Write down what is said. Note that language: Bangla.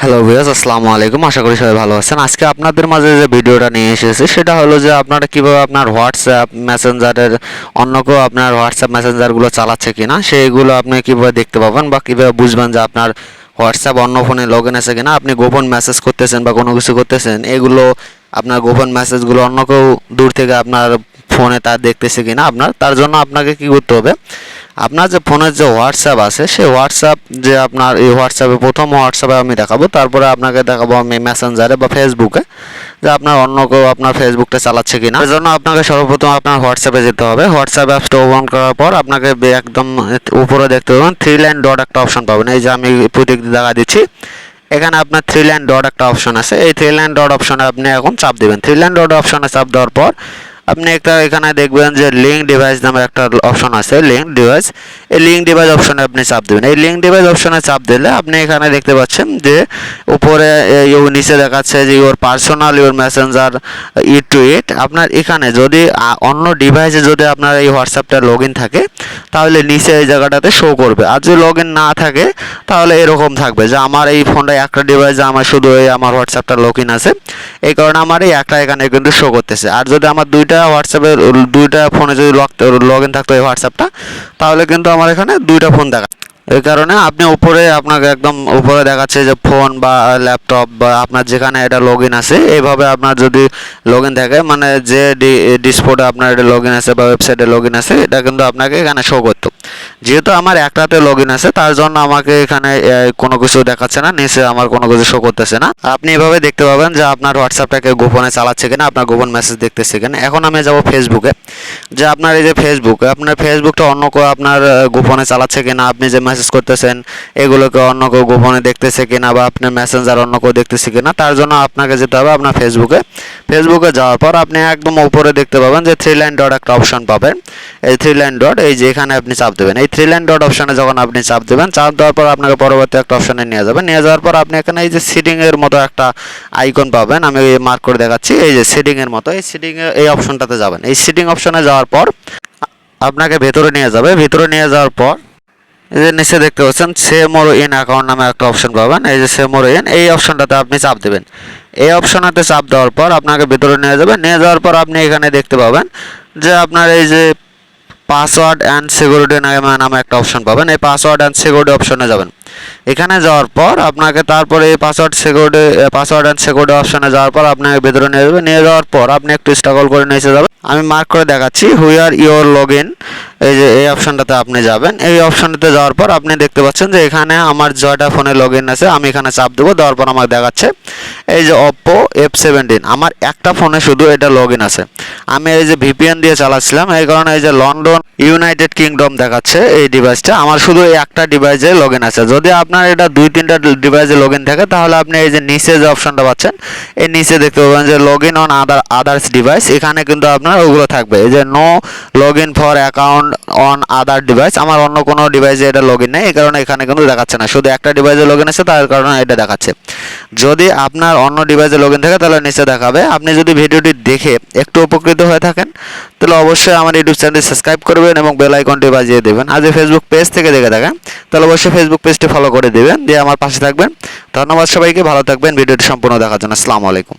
হ্যালো ভিউয়ার্স, আসসালামু আলাইকুম। আশা করি সবাই ভালো আছেন। আজকে আপনাদের মাঝে যে ভিডিওটা নিয়ে এসেছি সেটা হলো যে আপনারা কিভাবে আপনার হোয়াটসঅ্যাপ মেসেঞ্জারের অন্য কেউ আপনার হোয়াটসঅ্যাপ মেসেঞ্জারগুলো চালাচ্ছে কিনা সেইগুলো আপনি কিভাবে দেখতে পাবেন বা কিভাবে বুঝবেন যে আপনার হোয়াটসঅ্যাপ অন্য ফোনে লগ ইন আছে কিনা, আপনি গোপন মেসেজ করতেছেন বা কোনো কিছু করতেছেন, এগুলো আপনার গোপন মেসেজগুলো অন্য কেউ দূর থেকে আপনার ফোনে তার দেখতেছে কিনা আপনার, তার জন্য আপনাকে কি করতে হবে, আপনার যে ফোনের যে হোয়াটসঅ্যাপ আছে সেই হোয়াটসঅ্যাপ যে আপনার এই হোয়াটসঅ্যাপে প্রথম হোয়াটসঅ্যাপে আমি দেখাবো, তারপরে আপনাকে দেখাবো আমি মেসেঞ্জারে বা ফেসবুকে যে আপনার অন্য কেউ আপনার ফেসবুকটা চালাচ্ছে কিনা। এর জন্য আপনাকে সর্বপ্রথম আপনার হোয়াটসঅ্যাপে যেতে হবে। হোয়াটসঅ্যাপ অ্যাপসটা ওপেন করার পর আপনাকে একদম উপরে দেখতে পাবেন থ্রি লাইন ডট একটা অপশন পাবেন। এই যে আমি প্রতীক দেখা দিচ্ছি, এখানে আপনার থ্রি লাইন ডট একটা অপশন আছে। এই থ্রি লাইন ডট অপশনে আপনি এখন চাপ দেবেন। থ্রি লাইন ডট অপশনে চাপ দেওয়ার পর আপনি একটা এখানে দেখবেন যে লিঙ্ক ডিভাইস নামে একটা অপশন আছে, লিঙ্ক ডিভাইস। এই লিঙ্ক ডিভাইস অপশনে আপনি চাপ দেবেন। এই লিঙ্ক ডিভাইস অপশনে চাপ দিলে আপনি এখানে দেখতে পাচ্ছেন যে উপরে নিচে দেখাচ্ছে যে your personal your messenger it to it. আপনার এখানে যদি অন্য ডিভাইসে যদি আপনার এই হোয়াটসঅ্যাপটা লগ ইন থাকে তাহলে নিচে এই জায়গাটাতে শো করবে, আর যদি লগ ইন না থাকে তাহলে এরকম থাকবে যে আমার এই ফোনটা একটা ডিভাইসে আমার শুধু এই আমার হোয়াটসঅ্যাপটা লগ ইন আছে, এই কারণে আমার এই একটা এখানে কিন্তু শো করতেছে। আর যদি আমার দুইটা হোয়াটসঅ্যাপে দুইটা ফোনে যদি লগ ইন থাকতো এই হোয়াটসঅ্যাপটা, তাহলে কিন্তু আমার এখানে দুইটা ফোন দেখা। এই কারণে আপনি উপরে আপনাকে একদম উপরে দেখাচ্ছে যে ফোন বা ল্যাপটপ বা আপনার যেখানে এটা লগ ইন আছে, এইভাবে আপনার যদি লগ ইন থাকে মানে যে ডিসপ্লেতে আপনার এটা লগ ইন আছে বা ওয়েবসাইটে লগ ইন আছে, এটা কিন্তু আপনাকে এখানে শো করতো। যেহেতু আমার একটাতে লগ ইন আছে তার জন্য আমাকে এখানে কোনো কিছু দেখাচ্ছে না, নিচে আমার কোনো কিছু শো করতেছে না। আপনি এভাবে দেখতে পাবেন যে আপনার হোয়াটসঅ্যাপটাকে গোপনে চালাচ্ছে কিনা, আপনার গোপন মেসেজ দেখতেছে কিনা। এখন আমি যাব ফেসবুকে, যে আপনার এই যে ফেসবুকে আপনার ফেসবুকটা অন্য কেউ আপনার গোপনে চালাচ্ছে কিনা, আপনি যে মেসেজ করতেছেন এগুলোকে অন্য কেউ গোপনে দেখতেছে কিনা বা আপনার মেসেঞ্জার অন্য কেউ দেখতেছে কিনা, তার জন্য আপনাকে যেতে হবে আপনার ফেসবুকে। ফেসবুকে যাওয়ার পর আপনি একদম উপরে দেখতে পাবেন যে থ্রি লাইন ডট একটা অপশন পাবেন। এই থ্রি লাইন ডট এই যে এখানে আপনি চাপ দেবেন। এই থ্রি লাইন ডট অপশনে যখন আপনি চাপ দেবেন, চাপ দেওয়ার পর আপনাকে পরবর্তী একটা অপশনে নিয়ে যাবেন। নিয়ে যাওয়ার পর আপনি এখানে এই যে সেটিং এর মতো একটা আইকন পাবেন, আমি মার্ক করে দেখাচ্ছি, এই যে সেটিং এর মতো এই সেটিং এর এই অপশনটাতে যাবেন। এই সেটিং অপশনে যাওয়ার পর আপনাকে ভেতরে নিয়ে যাবে। ভেতরে নিয়ে যাওয়ার পর এই যে নিচে দেখতে পাচ্ছেন সে মোর ইন অ্যাকাউন্ট নামে একটা অপশন পাবেন। এই যে সে মোর ইন এই অপশনটাতে আপনি চাপ দেবেন। এই অপশনটাতে চাপ দেওয়ার পর আপনাকে ভেতরে নিয়ে যাবে। নিয়ে যাওয়ার পর আপনি এখানে দেখতে পাবেন যে আপনার এই যে পাসওয়ার্ড অ্যান্ড সিকিউরিটি নামে একটা অপশন পাবেন। এই পাসওয়ার্ড অ্যান্ড সিকিউরিটি অপশনে যাবেন। এখানে যাওয়ার পর আপনাকে তারপরে এই পাসওয়ার্ড অ্যান্ড সিকিউরিটি অপশনে যাওয়ার পর আপনাকে ভেতরে নিয়ে যাবে। নিয়ে যাওয়ার পর আপনি একটু স্ট্রাগল করে নিচে যাবেন। আমি মার্ক করে দেখাচ্ছি হুইয়ার ইওর লগ ইন, এই যে এই অপশনটাতে আপনি যাবেন। এই অপশনটাতে যাওয়ার পর আপনি দেখতে পাচ্ছেন যে এখানে আমার জয়টা ফোনে লগ ইন আছে। আমি এখানে চাপ দেবো, দেওয়ার পর আমাকে দেখাচ্ছে এই যে Oppo F17 আমার একটা ফোনে শুধু এটা লগ ইন আছে। আমি এই যে VPN দিয়ে চালাচ্ছিলাম, এই কারণে এই যে লন্ডন ইউনাইটেড কিংডম দেখাচ্ছে এই ডিভাইসটা আমার শুধু এই একটা ডিভাইসে লগ ইন আছে। যদি আপনার এটা দুই তিনটা ডিভাইসে লগ ইন থাকে তাহলে আপনি এই যে নিচে যে অপশনটা পাচ্ছেন এই নিচে দেখতে পাবেন যে log in on others device, এখানে কিন্তু আপনার ওগুলো থাকবে। এই যে no log in for account on other device, আমার অন্য কোনো ডিভাইসে এটা লগ ইন নেই, এই কারণে এখানে কিন্তু দেখাচ্ছে না, শুধু একটা ডিভাইসে লগ ইন আছে তার কারণে এটা দেখাচ্ছে। যদি আপনার অন্য ডিভাইসে লগ ইন থাকে তাহলে নিচে দেখাবে। আপনি যদি ভিডিওটি দেখে একটু উপকৃত হয়ে থাকেন তাহলে অবশ্যই আমার ইউটিউব চ্যানেলটি সাবস্ক্রাইব করবেন এবং বেল আইকনটি বাজিয়ে দেবেন। আর যদি ফেসবুক পেজ থেকে দেখে থাকেন তাহলে অবশ্যই ফেসবুক পেজটি ফলো করে দেবেন, দিয়ে আমার পাশে থাকবেন। ধন্যবাদ সবাইকে, ভালো থাকবেন। ভিডিওটি সম্পূর্ণ দেখার জন্য আসসালামু আলাইকুম।